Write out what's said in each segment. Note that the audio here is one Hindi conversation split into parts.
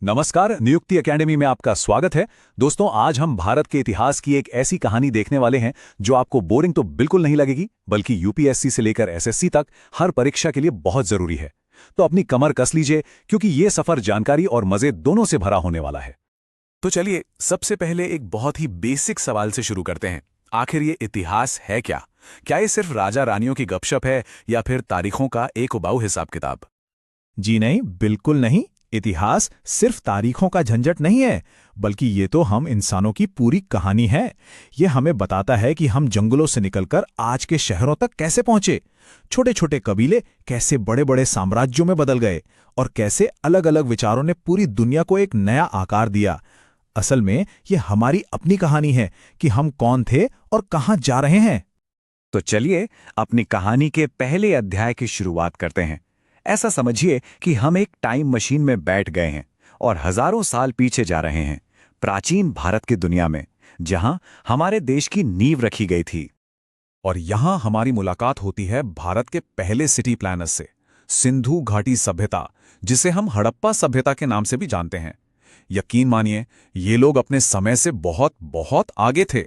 नमस्कार, नियुक्ति एकेडमी में आपका स्वागत है। दोस्तों, आज हम भारत के इतिहास की एक ऐसी कहानी देखने वाले हैं जो आपको बोरिंग तो बिल्कुल नहीं लगेगी, बल्कि यूपीएससी से लेकर एसएससी तक हर परीक्षा के लिए बहुत जरूरी है। तो अपनी कमर कस लीजिए, क्योंकि ये सफर जानकारी और मजे दोनों से भरा होने वाला है। तो चलिए सबसे पहले एक बहुत ही बेसिक सवाल से शुरू करते हैं। आखिर ये इतिहास है क्या? क्या ये सिर्फ राजा रानियों की गपशप है या फिर तारीखों का एक उबाऊ हिसाब किताब? जी नहीं, बिल्कुल नहीं। इतिहास सिर्फ तारीखों का झंझट नहीं है, बल्कि ये तो हम इंसानों की पूरी कहानी है। ये हमें बताता है कि हम जंगलों से निकलकर आज के शहरों तक कैसे पहुंचे, छोटे छोटे कबीले कैसे बड़े बड़े साम्राज्यों में बदल गए, और कैसे अलग अलग विचारों ने पूरी दुनिया को एक नया आकार दिया। असल में ये हमारी अपनी कहानी है कि हम कौन थे और कहां जा रहे हैं। तो चलिए अपनी कहानी के पहले अध्याय की शुरुआत करते हैं। ऐसा समझिए कि हम एक टाइम मशीन में बैठ गए हैं और हजारों साल पीछे जा रहे हैं, प्राचीन भारत की दुनिया में, जहां हमारे देश की नींव रखी गई थी। और यहां हमारी मुलाकात होती है भारत के पहले सिटी प्लानर से, सिंधु घाटी सभ्यता, जिसे हम हड़प्पा सभ्यता के नाम से भी जानते हैं। यकीन मानिए, ये लोग अपने समय से बहुत बहुत आगे थे।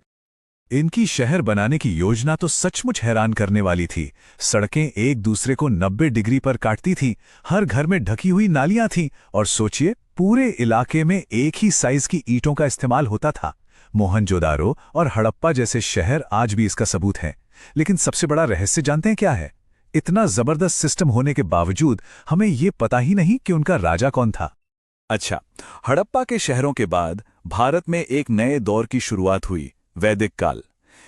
इनकी शहर बनाने की योजना तो सचमुच हैरान करने वाली थी। सड़कें एक दूसरे को 90 डिग्री पर काटती थीं, हर घर में ढकी हुई नालियां थीं, और सोचिए, पूरे इलाके में एक ही साइज की ईंटों का इस्तेमाल होता था। मोहनजोदारो और हड़प्पा जैसे शहर आज भी इसका सबूत हैं। लेकिन सबसे बड़ा रहस्य जानते हैं क्या है? इतना जबरदस्त सिस्टम होने के बावजूद हमें ये पता ही नहीं कि उनका राजा कौन था। अच्छा, हड़प्पा के शहरों के बाद भारत में एक नए दौर की शुरुआत हुई, वैदिक काल।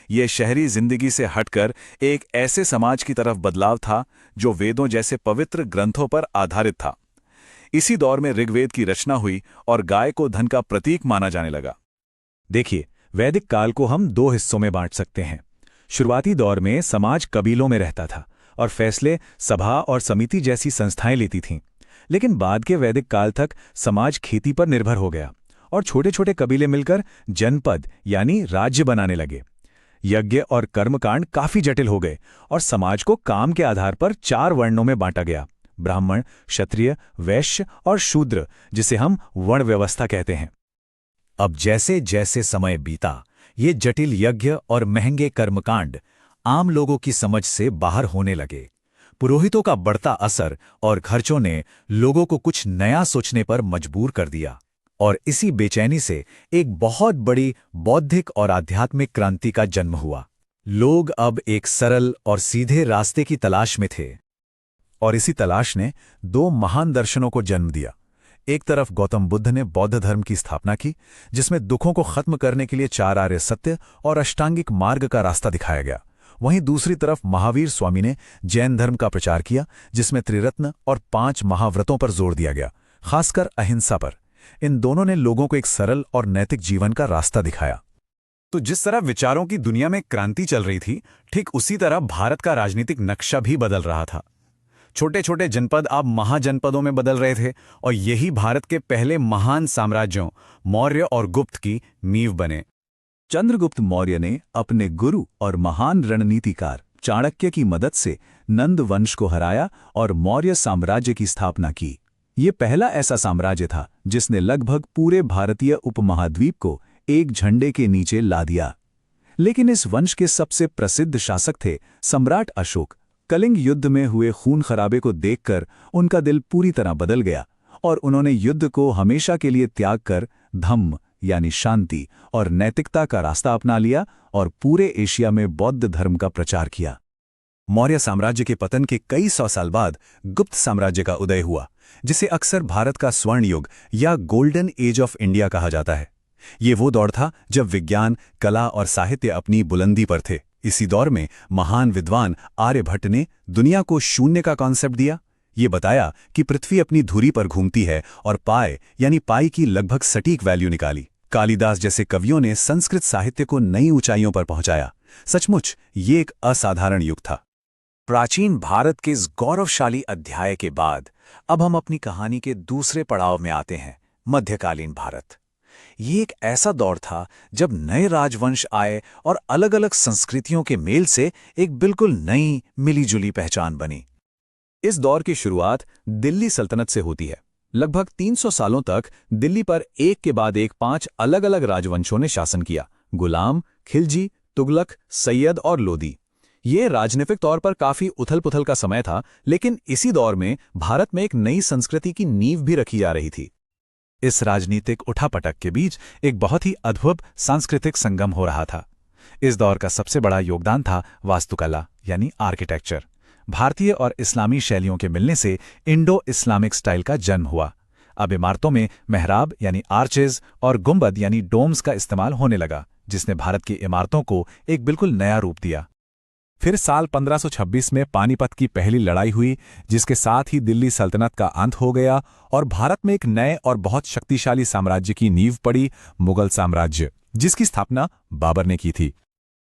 यह शहरी जिंदगी से हटकर एक ऐसे समाज की तरफ बदलाव था जो वेदों जैसे पवित्र ग्रंथों पर आधारित था। इसी दौर में ऋग्वेद की रचना हुई और गाय को धन का प्रतीक माना जाने लगा। देखिए, वैदिक काल को हम दो हिस्सों में बांट सकते हैं। शुरुआती दौर में समाज कबीलों में रहता था और फैसले सभा और समिति जैसी संस्थाएं लेती थीं। लेकिन बाद के वैदिक काल तक समाज खेती पर निर्भर हो गया और छोटे छोटे कबीले मिलकर जनपद यानी राज्य बनाने लगे। यज्ञ और कर्मकांड काफी जटिल हो गए और समाज को काम के आधार पर 4 वर्णों में बांटा गया: ब्राह्मण, क्षत्रिय, वैश्य और शूद्र, जिसे हम वर्ण व्यवस्था कहते हैं। अब जैसे जैसे समय बीता, ये जटिल यज्ञ और महंगे कर्मकांड आम लोगों की समझ से बाहर होने लगे। पुरोहितों का बढ़ता असर और खर्चों ने लोगों को कुछ नया सोचने पर मजबूर कर दिया, और इसी बेचैनी से एक बहुत बड़ी बौद्धिक और आध्यात्मिक क्रांति का जन्म हुआ। लोग अब एक सरल और सीधे रास्ते की तलाश में थे, और इसी तलाश ने 2 महान दर्शनों को जन्म दिया। एक तरफ गौतम बुद्ध ने बौद्ध धर्म की स्थापना की, जिसमें दुखों को खत्म करने के लिए 4 आर्य सत्य और अष्टांगिक मार्ग का रास्ता दिखाया गया। वहीं दूसरी तरफ महावीर स्वामी ने जैन धर्म का प्रचार किया, जिसमें त्रिरत्न और 5 महाव्रतों पर जोर दिया गया, खासकर अहिंसा पर। इन दोनों ने लोगों को एक सरल और नैतिक जीवन का रास्ता दिखाया। तो जिस तरह विचारों की दुनिया में क्रांति चल रही थी, ठीक उसी तरह भारत का राजनीतिक नक्शा भी बदल रहा था। छोटे छोटे जनपद अब महाजनपदों में बदल रहे थे, और यही भारत के पहले महान साम्राज्यों मौर्य और गुप्त की नींव बने। चंद्रगुप्त मौर्य ने अपने गुरु और महान रणनीतिकार चाणक्य की मदद से नंद वंश को हराया और मौर्य साम्राज्य की स्थापना की। ये पहला ऐसा साम्राज्य था जिसने लगभग पूरे भारतीय उपमहाद्वीप को एक झंडे के नीचे ला दिया। लेकिन इस वंश के सबसे प्रसिद्ध शासक थे सम्राट अशोक। कलिंग युद्ध में हुए खून खराबे को देखकर उनका दिल पूरी तरह बदल गया, और उन्होंने युद्ध को हमेशा के लिए त्याग कर धम्म यानी शांति और नैतिकता का रास्ता अपना लिया और पूरे एशिया में बौद्ध धर्म का प्रचार किया। मौर्य साम्राज्य के पतन के कई 100 साल बाद गुप्त साम्राज्य का उदय हुआ, जिसे अक्सर भारत का स्वर्ण युग या गोल्डन एज ऑफ इंडिया कहा जाता है। ये वो दौर था जब विज्ञान, कला और साहित्य अपनी बुलंदी पर थे। इसी दौर में महान विद्वान आर्यभट्ट ने दुनिया को शून्य का कॉन्सेप्ट दिया। ये बताया कि पृथ्वी अपनी धुरी पर घूमती है, और पाए यानी पाई की लगभग सटीक वैल्यू निकाली। कालिदास जैसे कवियों ने संस्कृत साहित्य को नई ऊंचाइयों पर पहुंचाया। सचमुच ये एक असाधारण युग था। प्राचीन भारत के इस गौरवशाली अध्याय के बाद अब हम अपनी कहानी के दूसरे पड़ाव में आते हैं, मध्यकालीन भारत। ये एक ऐसा दौर था जब नए राजवंश आए और अलग अलग संस्कृतियों के मेल से एक बिल्कुल नई मिलीजुली पहचान बनी। इस दौर की शुरुआत दिल्ली सल्तनत से होती है। लगभग 300 सालों तक दिल्ली पर एक के बाद एक 5 अलग अलग राजवंशों ने शासन किया। गुलाम, खिलजी, तुगलक, सैयद और लोदी। ये राजनीतिक तौर पर काफी उथल-पुथल का समय था, लेकिन इसी दौर में भारत में एक नई संस्कृति की नींव भी रखी जा रही थी। इस राजनीतिक उठापटक के बीच एक बहुत ही अद्भुत सांस्कृतिक संगम हो रहा था। इस दौर का सबसे बड़ा योगदान था वास्तुकला यानी आर्किटेक्चर। भारतीय और इस्लामी शैलियों के मिलने से इंडो इस्लामिक स्टाइल का जन्म हुआ। अब इमारतों में मेहराब यानी आर्चेज और गुंबद यानी डोम्स का इस्तेमाल होने लगा, जिसने भारत की इमारतों को एक बिल्कुल नया रूप दिया। फिर साल 1526 में पानीपत की पहली लड़ाई हुई, जिसके साथ ही दिल्ली सल्तनत का अंत हो गया और भारत में एक नए और बहुत शक्तिशाली साम्राज्य की नींव पड़ी, मुगल साम्राज्य, जिसकी स्थापना बाबर ने की थी।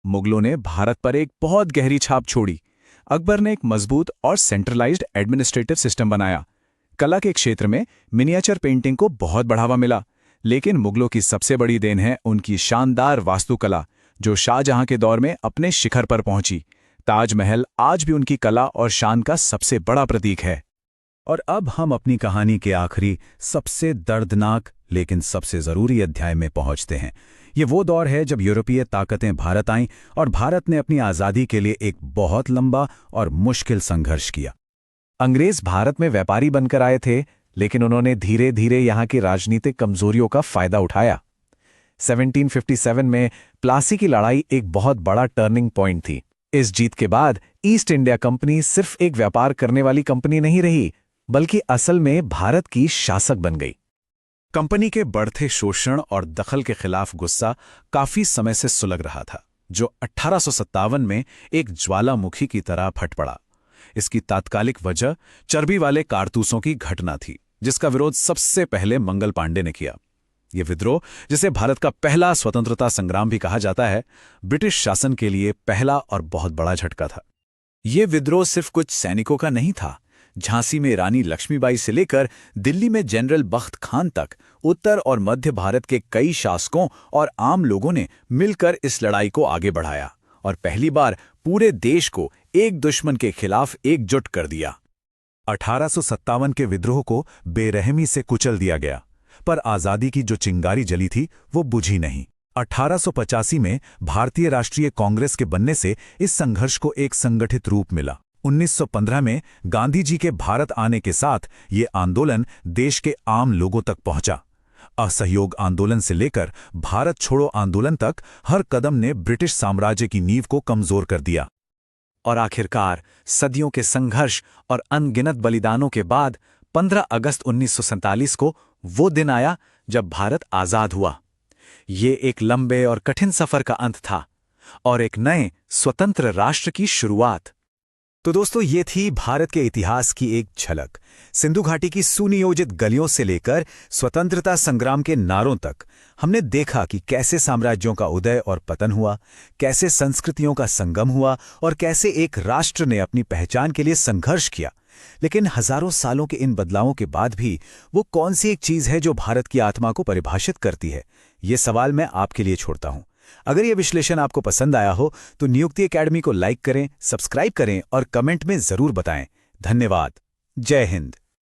मुगलों ने भारत पर एक बहुत गहरी छाप छोड़ी। अकबर ने एक मजबूत और सेंट्रलाइज्ड एडमिनिस्ट्रेटिव सिस्टम बनाया। कला के क्षेत्र में मिनिएचर पेंटिंग को बहुत बढ़ावा मिला, लेकिन मुगलों की सबसे बड़ी देन है उनकी शानदार वास्तुकला, जो शाहजहां के दौर में अपने शिखर पर पहुंची। ताजमहल आज भी उनकी कला और शान का सबसे बड़ा प्रतीक है। और अब हम अपनी कहानी के आखिरी, सबसे दर्दनाक लेकिन सबसे जरूरी अध्याय में पहुंचते हैं। ये वो दौर है जब यूरोपीय ताकतें भारत आईं और भारत ने अपनी आज़ादी के लिए एक बहुत लंबा और मुश्किल संघर्ष किया। अंग्रेज भारत में व्यापारी बनकर आए थे, लेकिन उन्होंने धीरे धीरे यहाँ की राजनीतिक कमजोरियों का फायदा उठाया। 1757 में प्लासी की लड़ाई एक बहुत बड़ा टर्निंग पॉइंट थी। इस जीत के बाद ईस्ट इंडिया कंपनी सिर्फ एक व्यापार करने वाली कंपनी नहीं रही, बल्कि असल में भारत की शासक बन गई। कंपनी के बढ़ते शोषण और दखल के खिलाफ गुस्सा काफी समय से सुलग रहा था, जो 1857 में एक ज्वालामुखी की तरह फट पड़ा। इसकी तात्कालिक वजह चर्बी वाले कारतूसों की घटना थी, जिसका विरोध सबसे पहले मंगल पांडे ने किया। यह विद्रोह, जिसे भारत का पहला स्वतंत्रता संग्राम भी कहा जाता है, ब्रिटिश शासन के लिए पहला और बहुत बड़ा झटका था। यह विद्रोह सिर्फ कुछ सैनिकों का नहीं था। झांसी में रानी लक्ष्मीबाई से लेकर दिल्ली में जनरल बख्त खान तक उत्तर और मध्य भारत के कई शासकों और आम लोगों ने मिलकर इस लड़ाई को आगे बढ़ाया और पहली बार पूरे देश को एक दुश्मन के खिलाफ एकजुट कर दिया। 1857 के विद्रोह को बेरहमी से कुचल दिया गया, पर आजादी की जो चिंगारी जली थी वो बुझी नहीं। 1885 में भारतीय राष्ट्रीय कांग्रेस के बनने से इस संघर्ष को एक संगठित रूप मिला। 1915 में गांधी जी के भारत आने के साथ ये आंदोलन देश के आम लोगों तक पहुंचा। असहयोग आंदोलन से लेकर भारत छोड़ो आंदोलन तक हर कदम ने ब्रिटिश साम्राज्य की नींव को कमजोर कर दिया। और आखिरकार सदियों के संघर्ष और अनगिनत बलिदानों के बाद 15 अगस्त 1947 को वो दिन आया जब भारत आजाद हुआ। ये एक लंबे और कठिन सफर का अंत था और एक नए स्वतंत्र राष्ट्र की शुरुआत। तो दोस्तों, ये थी भारत के इतिहास की एक झलक। सिंधु घाटी की सुनियोजित गलियों से लेकर स्वतंत्रता संग्राम के नारों तक हमने देखा कि कैसे साम्राज्यों का उदय और पतन हुआ, कैसे संस्कृतियों का संगम हुआ और कैसे एक राष्ट्र ने अपनी पहचान के लिए संघर्ष किया। लेकिन हजारों सालों के इन बदलावों के बाद भी वो कौन सी एक चीज है जो भारत की आत्मा को परिभाषित करती है, ये सवाल मैं आपके लिए छोड़ता हूं। अगर यह विश्लेषण आपको पसंद आया हो तो नियुक्ति एकेडमी को लाइक करें, सब्सक्राइब करें और कमेंट में जरूर बताएं। धन्यवाद। जय हिंद।